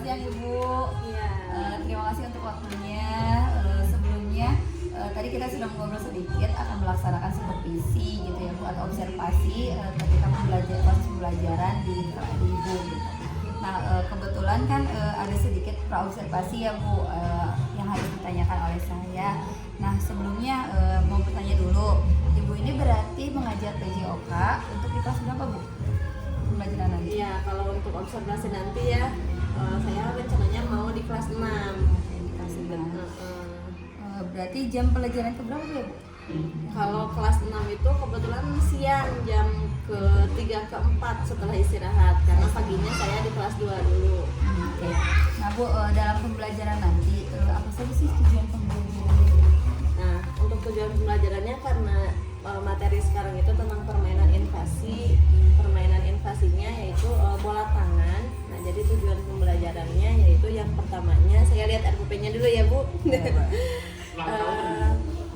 siang Ibu. Iya. Terima kasih untuk waktunya. Sebelumnya tadi kita sudah ngobrol sedikit akan melaksanakan supervisi gitu ya Bu, atau observasi ketika proses pembelajaran di Ibu gitu. Nah kebetulan kan ada sedikit praobservasi ya Bu yang harus ditanyakan oleh saya. Nah sebelumnya mau bertanya dulu, Ibu ini berarti mengajar PJOK untuk di kelas berapa Bu? Pembelajaran nanti? Iya, kalau untuk observasi nanti ya, saya rencananya mau di kelas 6. Di kelas 6. Berarti jam pelajaran ke berapa Bu? Kalau kelas 6 itu kebetulan siang, jam ke-3 ke-4 setelah istirahat, karena paginya saya di kelas 2 dulu. Oke. Nah Bu, dalam pembelajaran nanti apa saja sih tujuan pembelajarannya? Nah, untuk tujuan pembelajarannya karena materi sekarang itu tentang permainan invasi. Permainan invasinya yaitu bola tangan. Nah, jadi tujuan pembelajarannya yaitu yang pertamanya, saya lihat RPP-nya dulu ya Bu.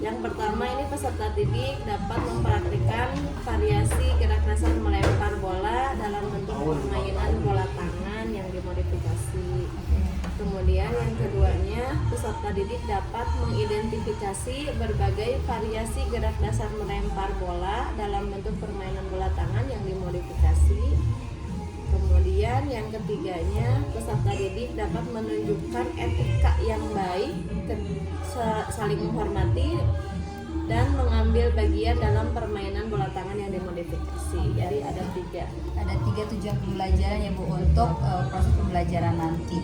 Yang pertama ini peserta didik dapat mempraktikkan variasi gerak dasar melempar bola dalam bentuk permainan bola tangan yang dimodifikasi. Kemudian yang keduanya, peserta didik dapat mengidentifikasi berbagai variasi gerak dasar melempar bola dalam bentuk permainan bola tangan yang dimodifikasi. Kemudian yang ketiganya, peserta didik dapat menunjukkan etika yang baik, saling menghormati, dan mengambil bagian dalam permainan bola tangan yang dimodifikasi. Jadi ada tiga tujuan pembelajaran ya Bu untuk proses pembelajaran nanti.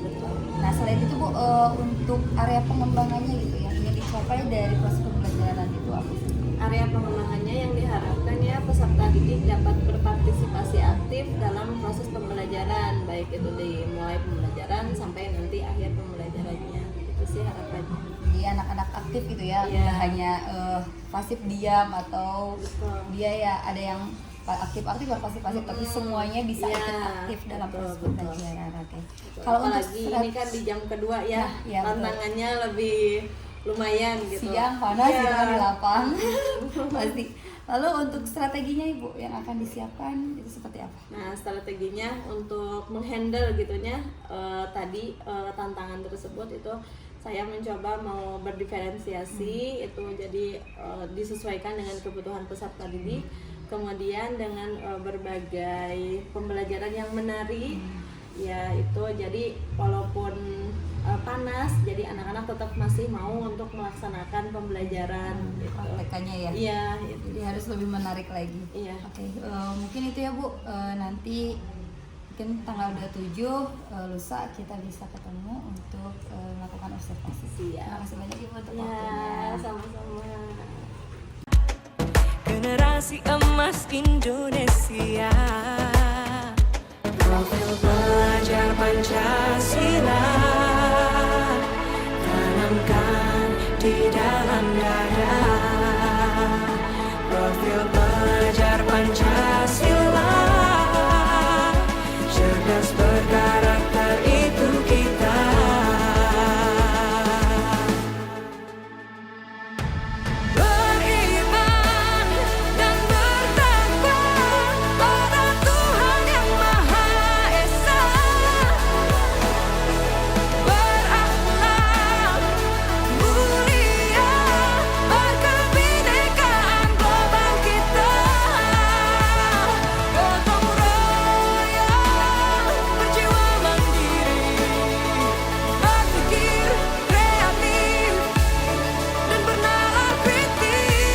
Nah selain itu Bu, untuk area pengembangannya gitu yang ingin dicapai dari proses pembelajaran nanti itu apa sih? Area pengembangannya yang diharapkan ya peserta didik dapat berpartisipasi aktif dalam proses pembelajaran, baik itu di mulai pembelajaran sampai nanti akhir pembelajarannya. Itu sih harapannya. Jadi anak-anak aktif gitu ya, tidak hanya pasif diam atau dia ya ada yang aktif-aktif atau pasif-pasif, tapi semuanya bisa ikut aktif dalam proses pembelajaran. Oke. Kalau untuk ini kan di jam kedua ya, tantangannya lebih lumayan gitu. Siang panas gitu kan di lapang. Pasti. Lalu untuk strateginya Ibu yang akan disiapkan itu seperti apa? Nah, strateginya untuk menghandle gitunya tadi tantangan tersebut itu saya mencoba mau berdiferensiasi itu jadi disesuaikan dengan kebutuhan peserta didik, kemudian dengan berbagai pembelajaran yang menarik ya itu jadi walaupun panas jadi anak-anak tetap masih mau untuk melaksanakan pembelajaran gitu. Praktekannya ya? Iya, jadi harus lebih menarik lagi. Iya. Oke, mungkin itu ya Bu, nanti mungkin tanggal 27 lusa kita bisa ketemu untuk melakukan observasi. Terima kasih banyak Ibu untuk waktunya. Sama-sama. Generasi emas Indonesia, profil belajar Pancasila, tanamkan di dalam dada. Profil belajar Pancasila, cerdas berkarakter itu kita. Beriman dan bertakwa pada Tuhan yang Maha Esa, berakhlak mulia, berkebinekaan global kita, gotong royong, berjiwa mandiri, berpikir kreatif dan bernalar kritis.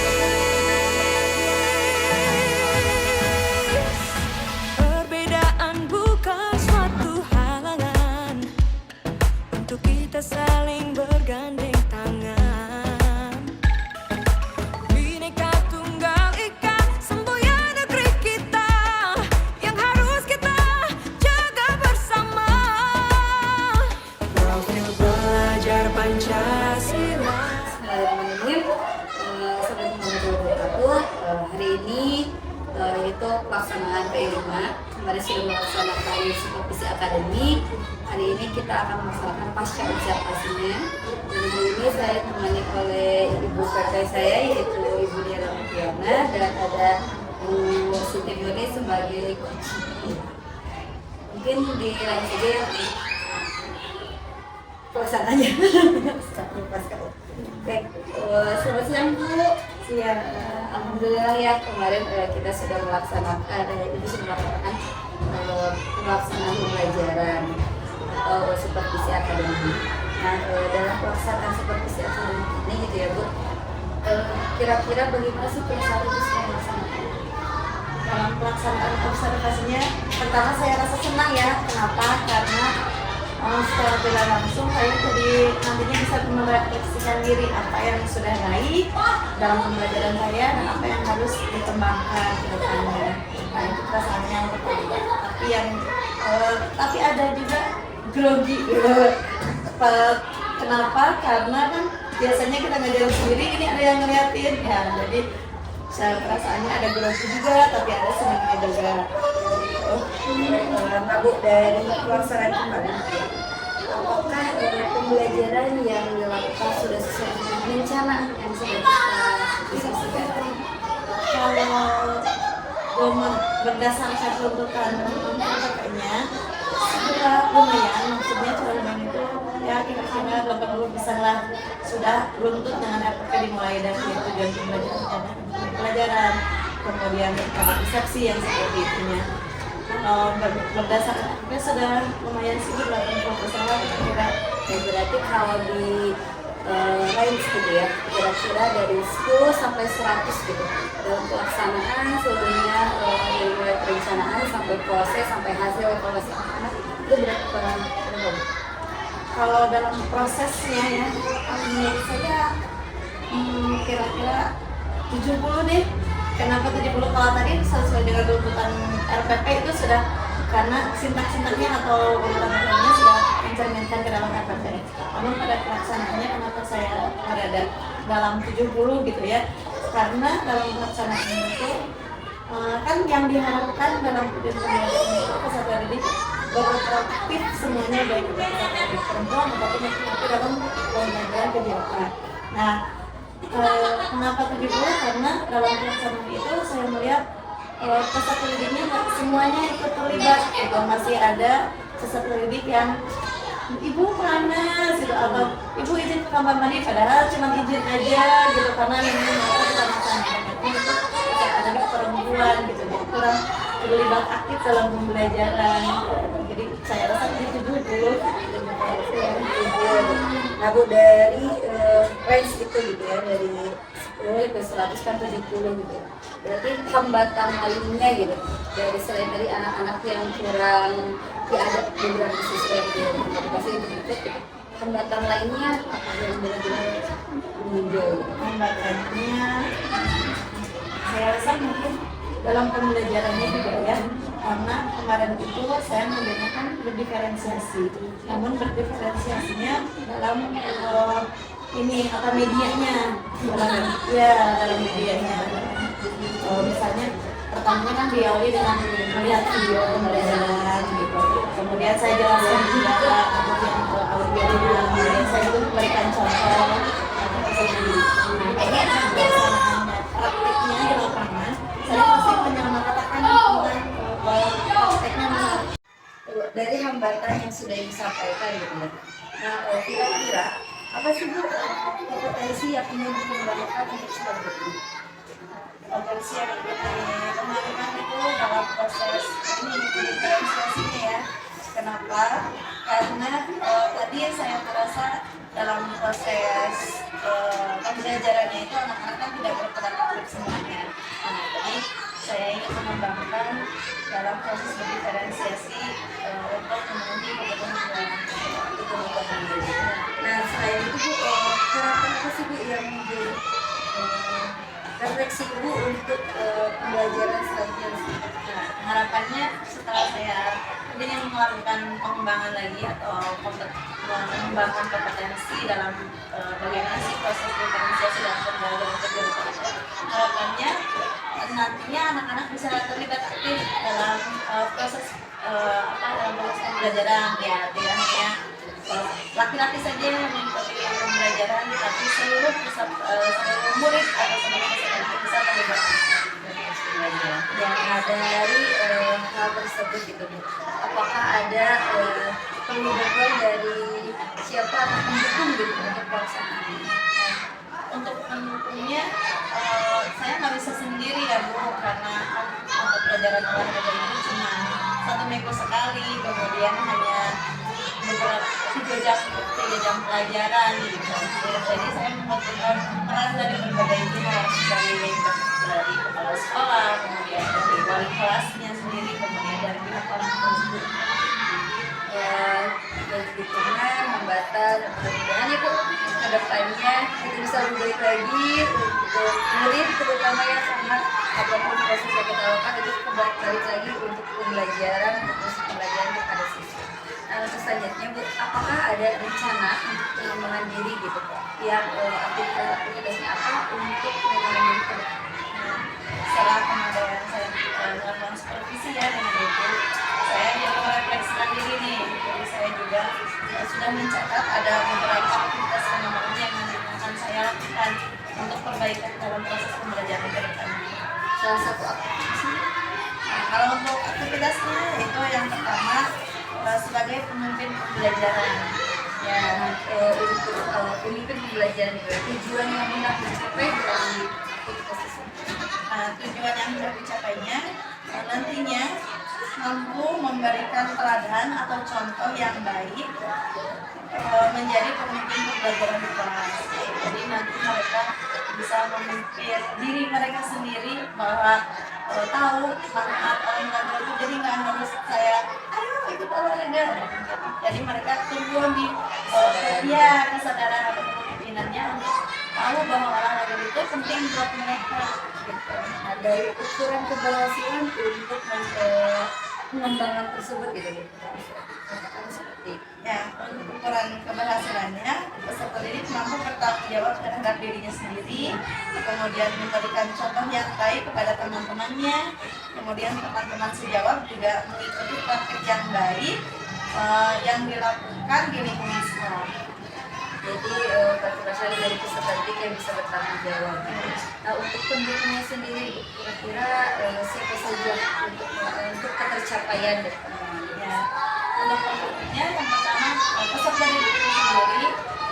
Perbedaan bukan suatu halangan untuk kita saling bergandeng tangan. Bhinneka Tunggal Ika, semboyan negeri kita yang harus kita jaga bersama. Profil belajar Pancasila. Bismillahirrahmanirrahim. Assalamualaikum warahmatullahi wabarakatuh. Hari ini yaitu pelaksanaan P5. Kemarin sudah melaksanakan supervisi akademik. Hari ini kita akan melaksanakan pasca observasinya. Dan hari ini saya ditemani oleh ibu kakak saya yaitu Ibu Diana Fiona dan ada Bu Siti Yuni sebagai coach. Mungkin dilanjut saja ya. pelaksananya. Lupa sekali. Baik, selamat siang Bu. Siang. Alhamdulillah ya kemarin kita sudah melaksanakan, Ibu sudah melaksanakan pelaksanaan pembelajaran atau supervisi akademik. Nah, dalam pelaksanaan supervisi akademik ini gitu ya Bu, kira-kira bagaimana sih perusahaan itu sedang melaksanakan? Dalam pelaksanaan observasinya, Pertama saya rasa senang ya, kenapa? Karena secara tidak langsung saya jadi nantinya bisa merefleksikan diri apa yang sudah baik dalam pembelajaran saya dan apa yang harus dikembangkan ke depannya. Nah itu perasaan yang pertama. Tapi ada juga grogi. Kenapa? Karena kan biasanya kita ngajar sendiri, ini ada yang ngeliatin ya. Jadi saya perasaannya ada grogi juga, tapi ada senangnya juga. Nah Bu, dari pelaksanaan kemarin, apakah pembelajaran yang dilakukan sudah sesuai dengan rencana yang sudah kita diskusikan? Kalau berdasarkan tuntutan kakaknya sudah lumayan, maksudnya lumayan itu ya kira-kira 80% lah sudah runtut dengan RPP dimulai dari tujuan pembelajaran, kemudian ada persepsi yang seperti itunya. Berdasarkan RPP sudah lumayan sih 80% lah kira-kira. Ya, berarti kalau di range gitu ya, kira-kira dari 10 sampai 100 gitu dalam pelaksanaan seluruhnya, dari mulai perencanaan sampai proses sampai hasil evaluasi anak-anak itu berapa? Kalau dalam prosesnya ya, menurut saya kira-kira 70 deh. Kenapa 70? Kalau tadi sesuai dengan tuntutan RPP itu sudah karena sintak-sintaknya atau urutan-urutannya sudah mencerminkan ke dalam RPP. Namun pada pelaksanaannya kenapa saya berada dalam 70 gitu ya? Karena dalam pelaksanaan itu kan yang diharapkan dalam pembelajaran itu peserta didik berproaktif semuanya, baik itu perempuan ataupun laki-laki dalam pembelajaran kegiatan. Nah, kenapa 70? Karena dalam pelaksanaan itu saya melihat peserta didiknya semuanya ikut terlibat. Itu masih ada peserta didik yang ibu panas gitu, atau ibu izin ke kamar mandi padahal cuma izin aja gitu karena ini itu ada perempuan gitu, jadi kurang terlibat aktif dalam pembelajaran. Jadi saya rasa itu dulu. Nah Bu, dari range itu gitu ya, dari 10 ke 100 kan 70 gitu. Berarti hambatan lainnya gitu, dari selain dari anak-anak yang kurang ya ada beberapa siswa yang edukasi itu hambatan lainnya apa yang benar-benar muncul? Hambatannya saya rasa mungkin dalam pembelajarannya juga ya, karena kemarin itu saya menggunakan berdiferensiasi, namun berdiferensiasinya dalam ini apa medianya, dalam medianya. Misalnya pertamanya kan diawali dengan melihat video pembelajaran gitu, kemudian saya jelaskan juga kemudian audio, kemudian saya juga memberikan contoh. Praktiknya di lapangan saya masih menyamakan tentang prakteknya. Dari hambatan yang sudah disampaikan gitu ya. Nah, kira-kira apa sih Bu kompetensi yang ingin dikembangkan untuk selanjutnya? Potensi yang dikembangkan itu dalam proses ini diferensiasinya ya. Kenapa? Karena tadi saya merasa dalam proses pembelajarannya itu anak-anak kan tidak berperan aktif semuanya. Nah, jadi saya ingin mengembangkan dalam proses berdiferensiasi untuk memenuhi kebutuhan itu. Nah, selain itu Bu, harapan apa sih Bu yang menjadi refleksi Ibu untuk pembelajaran selanjutnya? Nah, harapannya setelah saya ingin melakukan pengembangan lagi atau mengembangkan kompetensi dalam bagaimana sih proses diferensiasi dalam pembelajaran kegiatan, harapannya nantinya anak-anak bisa terlibat aktif dalam proses dalam proses pembelajaran ya, tidak hanya laki-laki saja yang mengikuti pembelajaran, tetapi seluruh murid atau seluruh peserta bisa terlibat belajar. Dan dari hal tersebut gitu Bu, apakah ada perlu bantuan dari siapa atau pendukung gitu untuk pelaksanaan ini? Untuk pendukungnya saya nggak bisa sendiri ya Bu, karena untuk pelajaran olahraga itu cuma 1 minggu sekali, kemudian hanya beberapa 3 jam pelajaran gitu. Jadi saya membutuhkan peran dari berbagai pihak, dari kepala sekolah, kemudian dari wali kelasnya sendiri, kemudian dari pihak orang tua. Dari dukungan, hambatan, dan mudah-mudahan ya Bu ke depannya kita bisa lebih baik lagi untuk murid, terutama yang sangat apapun proses yang kita lakukan itu balik lagi untuk pembelajaran kepada siswa. Nah, untuk selanjutnya Bu, apakah ada rencana untuk pengembangan diri gitu yang aktivitasnya apa untuk pengembangan diri ke depan? Setelah kemarin saya melakukan supervisi ya dengan Ibu, saya juga merefleksikan diri nih. Jadi saya juga sudah mencatat ada beberapa aktivitas pengembangan yang nanti akan saya lakukan untuk perbaikan dalam proses pembelajaran ke depan. Salah satu aktivitasnya Nah, kalau untuk aktivitasnya itu yang pertama sebagai pemimpin pembelajaran. Ya, untuk pemimpin pembelajaran itu tujuan yang hendak dicapai dari aktivitas tersebut. Nah, tujuan yang hendak dicapainya nantinya mampu memberikan teladan atau contoh yang baik menjadi pemimpin pembelajaran di kelas. Jadi nanti mereka bisa memimpin diri mereka sendiri bahwa tahu manfaat olahraga itu, jadi nggak harus saya ayo ikut olahraga. Jadi mereka tumbuh di kesadaran atau kepemimpinannya untuk tahu bahwa olahraga itu penting buat mereka. Gitu. Nah, dari ukuran keberhasilan untuk pengembangan tersebut gitu Bu. Katakan seperti itu. Ya, untuk ukuran keberhasilannya, peserta didik mampu bertanggung jawab terhadap dirinya sendiri, kemudian memberikan contoh yang baik kepada teman-temannya, kemudian teman-teman sejawat juga mengikuti praktik yang baik yang dilakukan di lingkungan sekolah. Jadi partisipasi dari peserta didik yang bisa bertanggung jawab. Nah, untuk pendukungnya sendiri kira-kira siapa saja untuk ketercapaian dari pengembangan ini? Ya, untuk pendukungnya yang pertama peserta didik itu sendiri,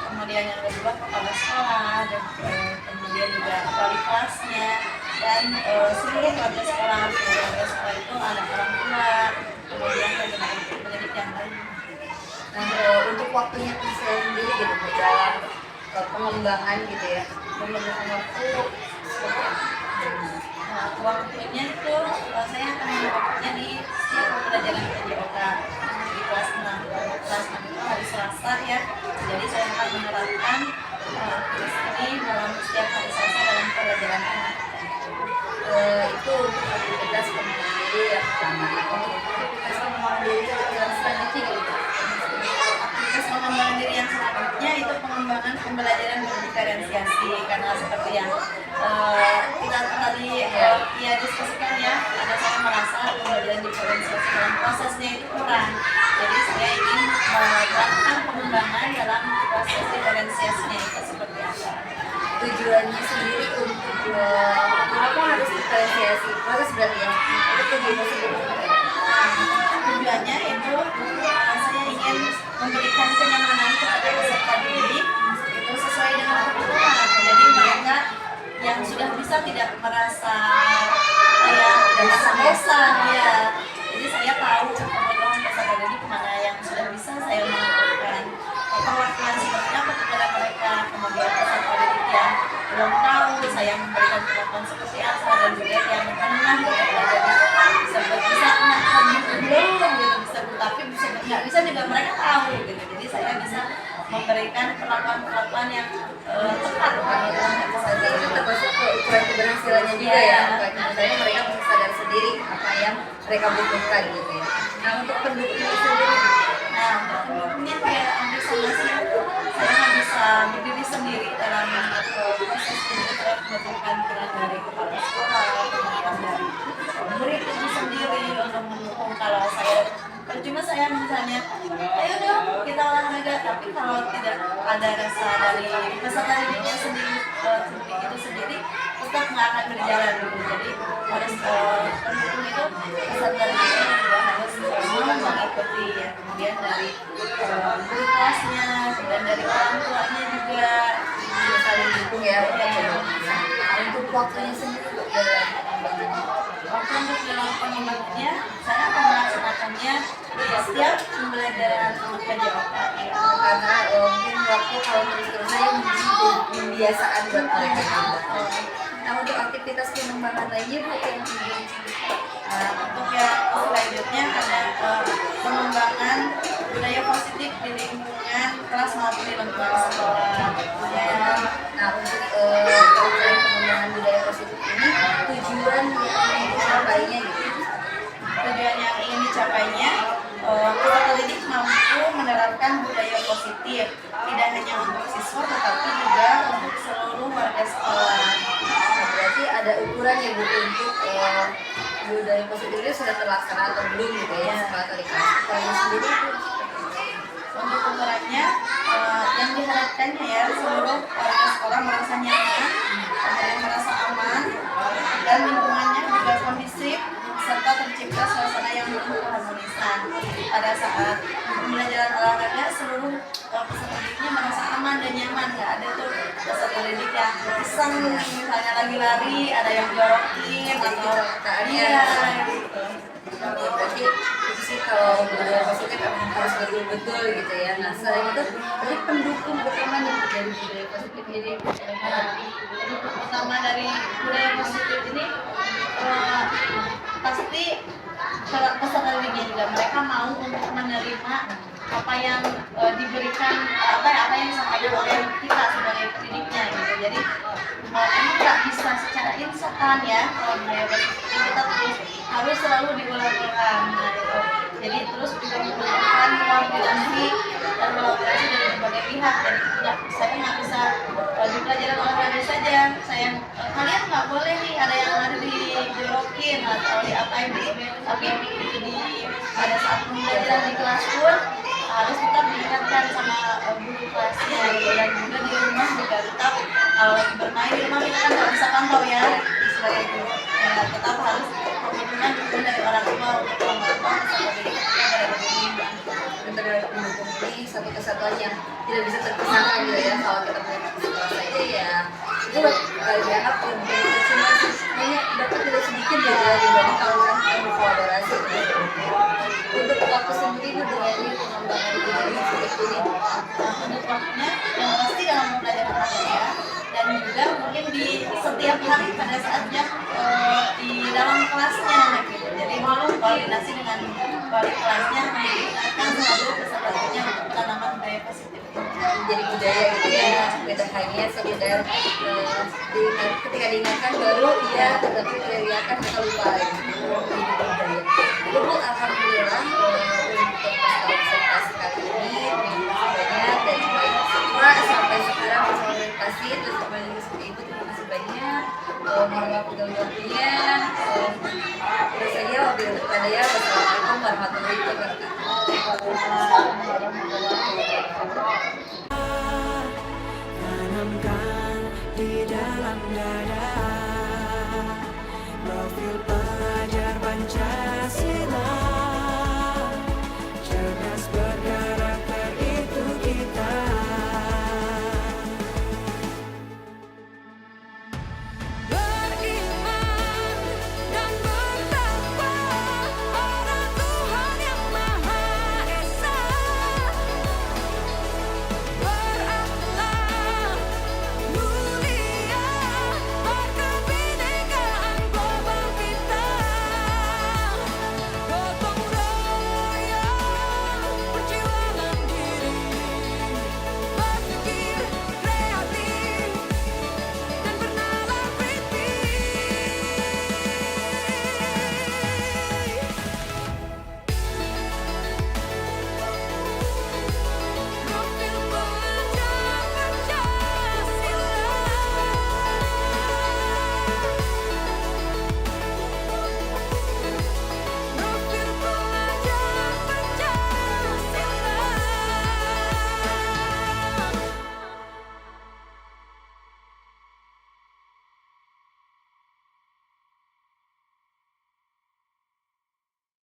kemudian yang kedua kepala sekolah, dan kemudian juga wali kelasnya, dan seluruh warga sekolah. Seluruh warga sekolah itu anak orang tua, kemudian teman-teman pendidik yang lain. Nah, untuk waktunya sendiri gitu Bu, dalam pengembangan gitu ya, memerlukan waktu seperti apa? Nah, waktunya itu saya akan melakukannya di setiap pembelajaran PJOK di kelas 6. Kelas 6 itu hari Selasa ya. Jadi saya akan menerapkan ini dalam setiap hari Selasa dalam pembelajaran anak. Itu untuk aktivitas pengembangan diri yang pertama. Untuk aktivitas pengembangan diri yang selanjutnya gitu. Aktivitas pengembangan diri yang selanjutnya itu pengembangan pembelajaran berdiferensiasi, karena seperti yang kita tadi diskusikan ya, ada saya merasa pembelajaran diferensiasi dalam prosesnya itu kurang. Jadi saya ingin melakukan pengembangan dalam proses diferensiasinya itu seperti apa. Tujuannya sendiri untuk kenapa harus diferensiasi proses berarti ya? Itu tujuannya sendiri. Tujuannya itu saya ingin memberikan kenyamanan kepada peserta didik itu sesuai dengan kebutuhan. Jadi mereka yang sudah bisa tidak merasa bosan ya. Jadi saya tahu kebutuhan peserta didik mana yang sudah bisa saya memberikan perwakilan seperti apa kepada mereka. Kemudian peserta didik yang belum tahu saya memberikan penonton seperti apa, dan juga yang pernah bisa belum gitu bisa, tapi bisa nggak bisa juga mereka tahu gitu. Jadi saya bisa memberikan perlakuan yang tepat Tentu saja itu termasuk ukuran keberhasilannya juga ya. Misalnya mereka bisa sadar sendiri apa yang mereka butuhkan gitu ya. Nah, untuk pendukungnya sendiri, Nah, untuk pendukungnya kayak hampir sama sih. Saya nggak bisa berdiri sendiri dalam proses ini, saya membutuhkan peran dari kepala sekolah, kemudian dari murid itu sendiri untuk mendukung. Kalau saya percuma saya misalnya, ayo dong kita olahraga, tapi kalau tidak ada rasa dari peserta didiknya sendiri itu sendiri, tetap nggak akan berjalan gitu. Jadi harus pendukung itu peserta didiknya juga harus mau mengikuti seperti ya, kemudian dari guru kelasnya, kemudian dari orang tuanya juga saling dukung ya untuk waktunya sendiri untuk dalam pengembangan. waktu untuk dalam pengembangannya saya akan melaksanakannya di setiap pembelajaran PJOK Karena mungkin waktu kalau terus-terusan menjadi pembiasaan buat mereka juga. Nah untuk aktivitas pengembangan lainnya Bu yang untuk yang selanjutnya ada pengembangan budaya positif di lingkungan kelas maupun di lingkungan sekolah. nah untuk program pengembangan budaya positif ini tujuan yang dicapainya gitu. Tujuan yang ingin dicapainya, peserta didik mampu menerapkan budaya positif tidak hanya untuk siswa tetapi juga untuk seluruh warga sekolah. Nah, berarti ada ukuran ya Bu untuk budaya positif ini sudah terlaksana atau belum gitu ya sekolah atau di kelas. Kalau sendiri itu Untuk ukurannya, yang diharapkannya ya seluruh warga sekolah merasa nyaman, kemudian merasa aman, dan lingkungannya juga kondisif serta tercipta suasana yang penuh keharmonisan. Pada saat pembelajaran olahraga, seluruh peserta didiknya merasa aman dan nyaman. Nggak ada tuh peserta didik yang iseng, misalnya lagi lari, ada yang jorokin atau iya gitu. Oke, berarti itu sih kalau budaya positif memang harus betul-betul gitu ya. Nah selain itu berarti pendukung utama nih dari budaya positif ini Pendukung utama dari budaya positif ini pasti peserta didiknya juga mereka mau untuk menerima apa yang diberikan apa yang disampaikan oleh kita sebagai pendidiknya gitu. Jadi emang nggak bisa secara instan ya kalau budaya positif ini kita terus harus selalu diulang-ulang. Nah, gitu. Jadi terus juga membutuhkan koordinasi dan kolaborasi dari berbagai pihak. Jadi saya nggak bisa di pelajaran olahraga saja. Kalian nggak boleh nih ada yang ada dijorokin atau diapain tapi di pada saat pembelajaran di kelas pun harus tetap diingatkan sama guru kelasnya gitu. Dan juga di rumah juga tetap kalau lagi bermain di rumah kita kan nggak bisa pantau ya sebagai guru ya, tetap harus komitmen dari orang tua untuk memantau peserta didik ketika berada di rumah. terhadap pendukung ini satu kesatuan yang tidak bisa terpisahkan gitu ya. Kalau kita punya sekolah saja ya itu dianggap lebih cuma banyak dapat tidak sedikit gitu ya dibanding kalau kita berkolaborasi gitu. Untuk waktu sendiri Bu dengan ini pengembangan budaya seperti ini Untuk waktunya yang pasti dalam pembelajaran olahraga dan juga mungkin di setiap hari pada saat jam di dalam kelasnya gitu. Jadi koordinasi dengan wali kelasnya mengingatkan selalu peserta didiknya untuk penanaman budaya positif. menjadi budaya gitu ya, tidak hanya sekedar ketika diingatkan baru iya tetapi teriakan kita lupa gitu menjadi budaya. Jadi Bu alhamdulillah untuk presentasi kali ini terima kasih banyak dan juga sampai sekarang bersama presentasi terus kembali seperti itu terima kasih banyak mohon maaf untuk waktunya terus saja wabillahi taufiq wassalamualaikum warahmatullahi wabarakatuh. Tanamkan di dalam dada profil pelajar Pancasila.